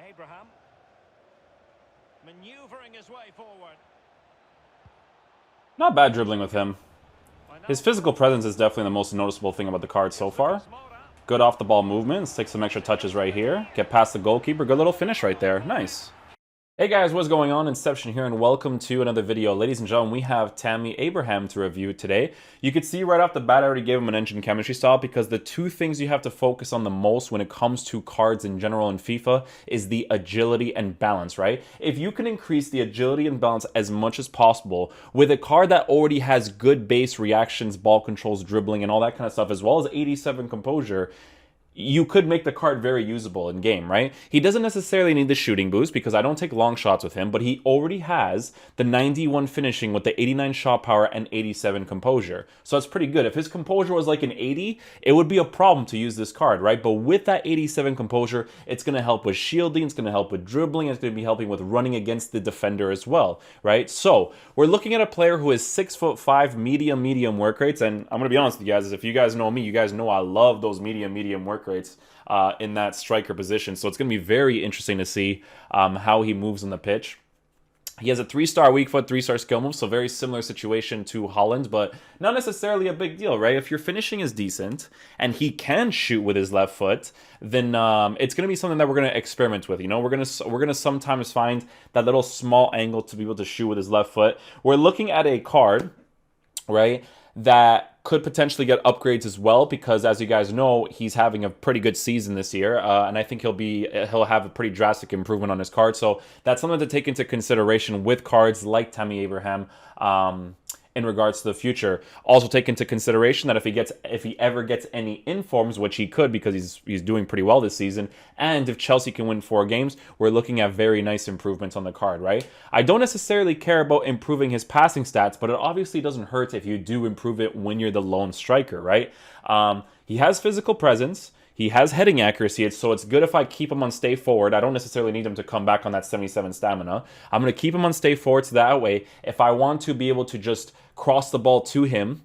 Abraham. Maneuvering his way forward. Not bad dribbling with him. His physical presence is definitely the most noticeable thing about the card so far. Good off-the-ball movements. Take some extra touches right here. Get past the goalkeeper. Good little finish right there. Nice. Hey guys, what's going on? Inception here, and welcome to another video. Ladies and gentlemen, we have Tammy Abraham to review today. You can see right off the bat I already gave him an engine chemistry style, because the two things you have to focus on the most when it comes to cards in general in FIFA is the agility and balance, right? If you can increase the agility and balance as much as possible with a card that already has good base reactions, ball controls, dribbling, and all that kind of stuff, as well as 87 composure, you could make the card very usable in game, right? He doesn't necessarily need the shooting boost because I don't take long shots with him, but he already has the 91 finishing with the 89 shot power and 87 composure. So that's pretty good. If his composure was like an 80, it would be a problem to use this card, right? But with that 87 composure, it's going to help with shielding, it's going to help with dribbling, it's going to be helping with running against the defender as well, right? So we're looking at a player who is 6'5", medium work rates, and I'm going to be honest with you guys, if you guys know me, you guys know I love those medium work rates in that striker position. So it's going to be very interesting to see how he moves on the pitch. He has a 3-star weak foot, 3-star skill move, so very similar situation to Holland, but not necessarily a big deal, right? If your finishing is decent and he can shoot with his left foot, then it's going to be something that we're going to experiment with. You know, we're going to sometimes find that little small angle to be able to shoot with his left foot. We're looking at a card, right, that could potentially get upgrades as well, because as you guys know, he's having a pretty good season this year, and I think he'll have a pretty drastic improvement on his card. So that's something to take into consideration with cards like Tammy Abraham in regards to the future. Also take into consideration that if he ever gets any informs, which he could because he's doing pretty well this season, and if Chelsea can win 4 games, we're looking at very nice improvements on the card, right? I don't necessarily care about improving his passing stats, but it obviously doesn't hurt if you do improve it when you're the lone striker, right? He has physical presence. He has heading accuracy, so it's good if I keep him on stay forward. I don't necessarily need him to come back on that 77 stamina. I'm going to keep him on stay forward, so that way, if I want to be able to just cross the ball to him,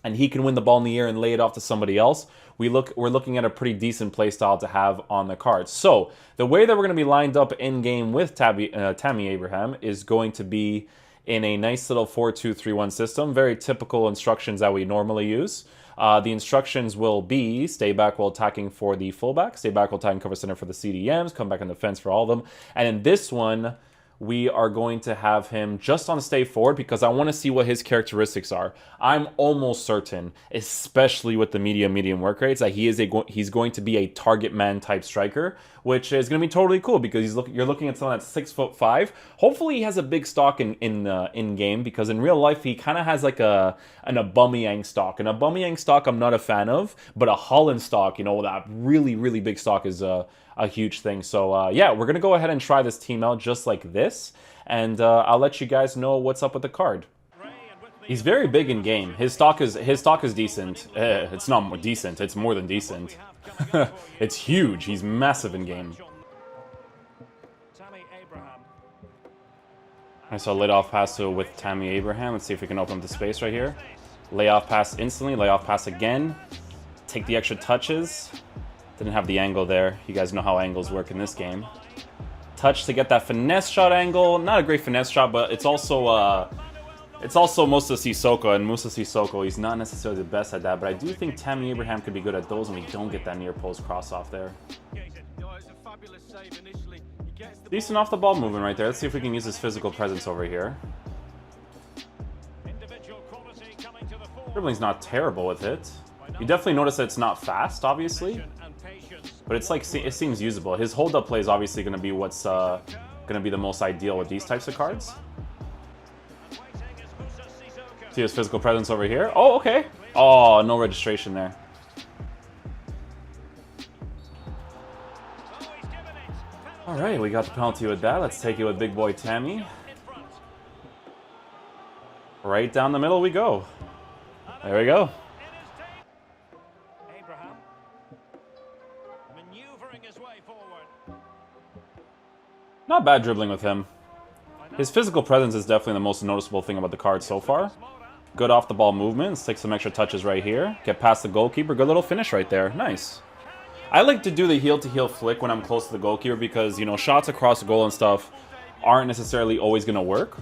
and he can win the ball in the air and lay it off to somebody else, we're looking at a pretty decent play style to have on the card. So the way that we're going to be lined up in game with Tammy Abraham is going to be in a nice little 4-2-3-1 system. Very typical instructions that we normally use. The instructions will be stay back while attacking for the fullback, stay back while attacking cover center for the CDMs, come back on defense for all of them. And in this one, we are going to have him just on stay forward because I want to see what his characteristics are. I'm almost certain, especially with the medium work rates, that he's going to be a target man type striker, which is going to be totally cool because you're looking at someone that's 6'5". Hopefully he has a big stock in game, because in real life he kind of has like an Aubameyang stock. An Aubameyang stock I'm not a fan of, but a Holland stock, you know, that really big stock is a huge thing. So yeah, we're gonna go ahead and try this team out just like this, and I'll let you guys know what's up with the card. He's very big in game. His stock is decent. It's not more decent. It's more than decent. It's huge. He's massive in game. I saw a lay-off pass with Tammy Abraham. Let's see if we can open up the space right here. Lay-off pass instantly. Lay-off pass again. Take the extra touches. Didn't have the angle there. You guys know how angles work in this game. Touch to get that finesse shot angle. Not a great finesse shot, but it's also Moussa Sissoko, and Moussa Sissoko, he's not necessarily the best at that, but I do think Tammy Abraham could be good at those, and we don't get that near post cross off there. Decent off the ball movement right there. Let's see if we can use his physical presence over here. Dribbling's not terrible with it. You definitely notice that it's not fast, obviously, but it's like, it seems usable. His hold-up play is obviously going to be what's going to be the most ideal with these types of cards. See his physical presence over here. Oh, okay. Oh, no registration there. All right, we got the penalty with that. Let's take it with big boy Tammy. Right down the middle we go. There we go. Not bad dribbling with him. His physical presence is definitely the most noticeable thing about the card so far. Good off-the-ball movements. Take some extra touches right here. Get past the goalkeeper. Good little finish right there. Nice. I like to do the heel-to-heel flick when I'm close to the goalkeeper because, you know, shots across the goal and stuff aren't necessarily always going to work.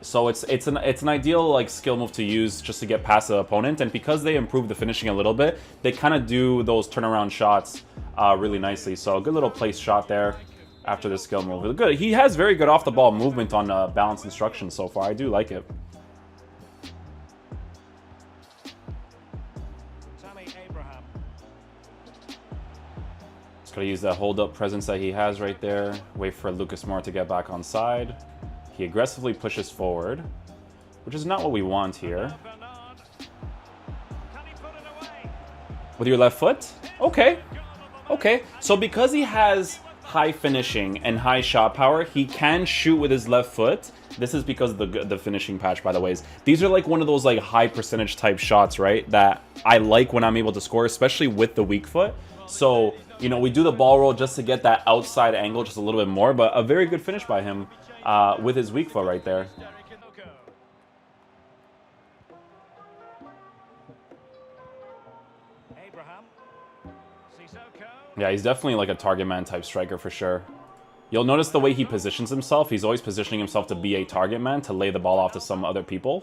So it's an ideal like skill move to use just to get past the opponent, and because they improve the finishing a little bit, they kind of do those turnaround shots really nicely. So a good little place shot there after the skill move. Good. He has very good off the ball movement on balance instructions so far. I do like it. Just gotta use that hold up presence that he has right there. Wait for Lucas Moura to get back on side. He aggressively pushes forward, which is not what we want here. With your left foot? Okay. Okay. So because he has high finishing and high shot power, he can shoot with his left foot. This is because of the finishing patch, by the way. These are like one of those like high percentage type shots, right? That I like when I'm able to score, especially with the weak foot. So, you know, we do the ball roll just to get that outside angle just a little bit more, but a very good finish by him. With his weak foot right there. Yeah, he's definitely like a target man type striker for sure. You'll notice the way he positions himself. He's always positioning himself to be a target man, to lay the ball off to some other people.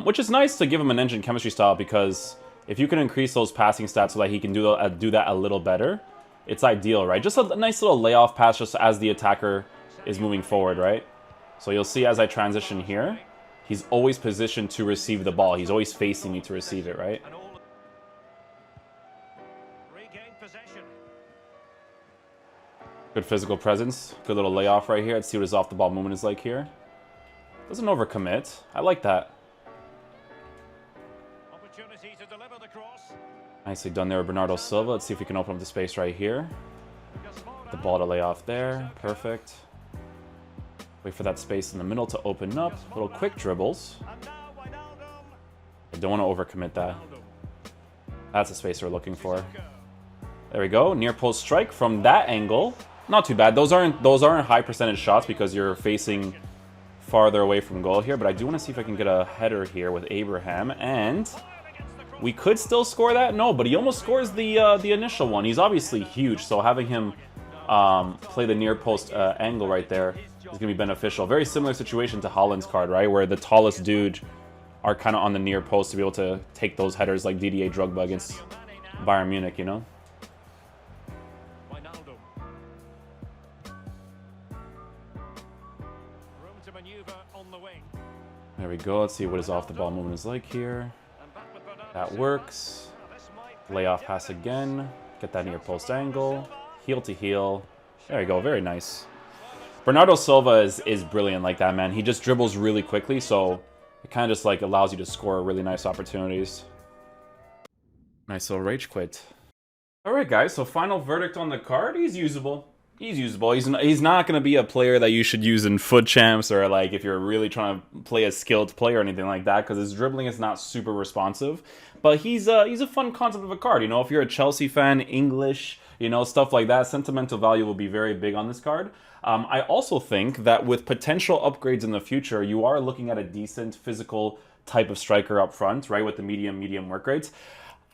Which is nice to give him an engine chemistry style, because if you can increase those passing stats so that he can do that a little better, it's ideal, right? Just a nice little layoff pass just as the attacker is moving forward, right? So you'll see as I transition here, he's always positioned to receive the ball. He's always facing me to receive it, right? Good physical presence. Good little layoff right here. Let's see what his off the ball movement is like here. Doesn't overcommit. I like that. Nicely done there with Bernardo Silva. Let's see if we can open up the space right here. The ball to lay off there. Perfect. Wait for that space in the middle to open up. Little quick dribbles. I don't want to overcommit that. That's the space we're looking for. There we go. Near post strike from that angle. Not too bad. Those aren't high percentage shots because you're facing farther away from goal here. But I do want to see if I can get a header here with Abraham. And we could still score that. No, but he almost scores the initial one. He's obviously huge, so having him play the near post angle right there is going to be beneficial. Very similar situation to Haaland's card, right? Where the tallest dude are kind of on the near post to be able to take those headers like Didier Drogba against Bayern Munich, you know? There we go. Let's see what his off the ball movement is like here. That works. Layoff pass again. Get that near post angle. Heel to heel. There you go. Very nice. Bernardo Silva is brilliant like that, man. He just dribbles really quickly, so it kind of just like allows you to score really nice opportunities. Nice little rage quit. All right, guys. So final verdict on the card. He's usable. He's usable. He's not going to be a player that you should use in foot champs or like if you're really trying to play a skilled player or anything like that, because his dribbling is not super responsive. But he's a fun concept of a card. You know, if you're a Chelsea fan, English, you know, stuff like that, sentimental value will be very big on this card. I also think that with potential upgrades in the future, you are looking at a decent physical type of striker up front, right, with the medium work rates.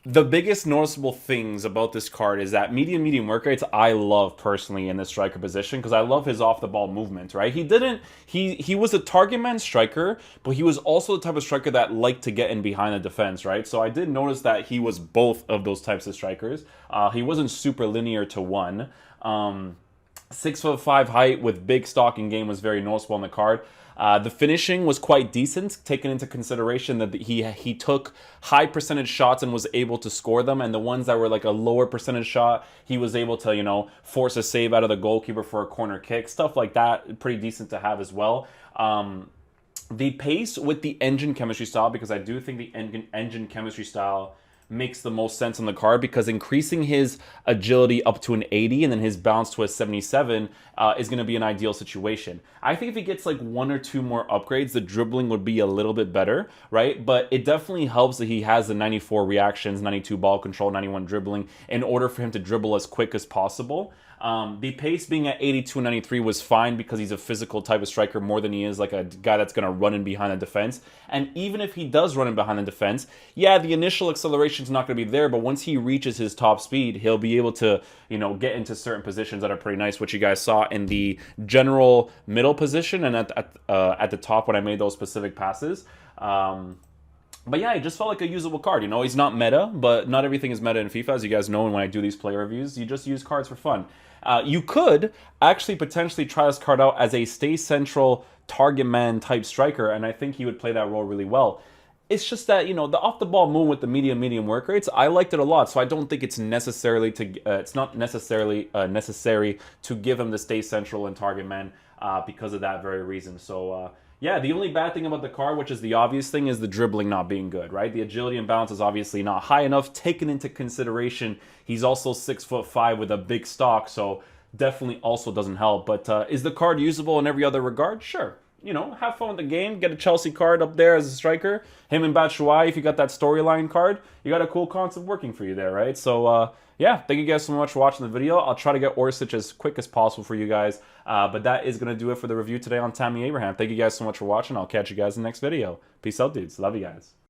The biggest noticeable things about this card is that medium work rates I love personally in the striker position because I love his off the ball movement, right? He was a target man striker, but he was also the type of striker that liked to get in behind the defense, right? So I did notice that he was both of those types of strikers. He wasn't super linear to one. 6'5" height with big stalking game was very noticeable on the card. The finishing was quite decent, taking into consideration that he took high percentage shots and was able to score them, and the ones that were like a lower percentage shot, he was able to, you know, force a save out of the goalkeeper for a corner kick, stuff like that. Pretty decent to have as well. The pace with the engine chemistry style, because I do think the engine chemistry style makes the most sense on the card, because increasing his agility up to an 80 and then his bounce to a 77 is going to be an ideal situation. I think if he gets like one or two more upgrades, the dribbling would be a little bit better, right? But it definitely helps that he has the 94 reactions, 92 ball control, 91 dribbling in order for him to dribble as quick as possible. The pace being at 82 and 93 was fine because he's a physical type of striker more than he is like a guy that's going to run in behind the defense. And even if he does run in behind the defense, yeah, the initial acceleration acceleration's not going to be there, but once he reaches his top speed, he'll be able to, you know, get into certain positions that are pretty nice, which you guys saw in the general middle position and at the top when I made those specific passes. But yeah, it just felt like a usable card. You know, he's not meta, but not everything is meta in FIFA, as you guys know. And when I do these player reviews, you just use cards for fun. You could actually potentially try this card out as a stay central target man type striker, and I think he would play that role really well. It's just that, you know, the off the ball move with the medium work rates, I liked it a lot. So I don't think it's necessarily it's not necessarily necessary to give him the stay central and target man because of that very reason. So yeah, the only bad thing about the card, which is the obvious thing, is the dribbling not being good, right? The agility and balance is obviously not high enough. Taken into consideration, he's also 6'5" with a big stock, so definitely also doesn't help. But is the card usable in every other regard? Sure. You know, have fun with the game. Get a Chelsea card up there as a striker. Him and Batshuayi, if you got that storyline card, you got a cool concept working for you there, right? So, yeah, thank you guys so much for watching the video. I'll try to get Orsic as quick as possible for you guys. But that is going to do it for the review today on Tammy Abraham. Thank you guys so much for watching. I'll catch you guys in the next video. Peace out, dudes. Love you guys.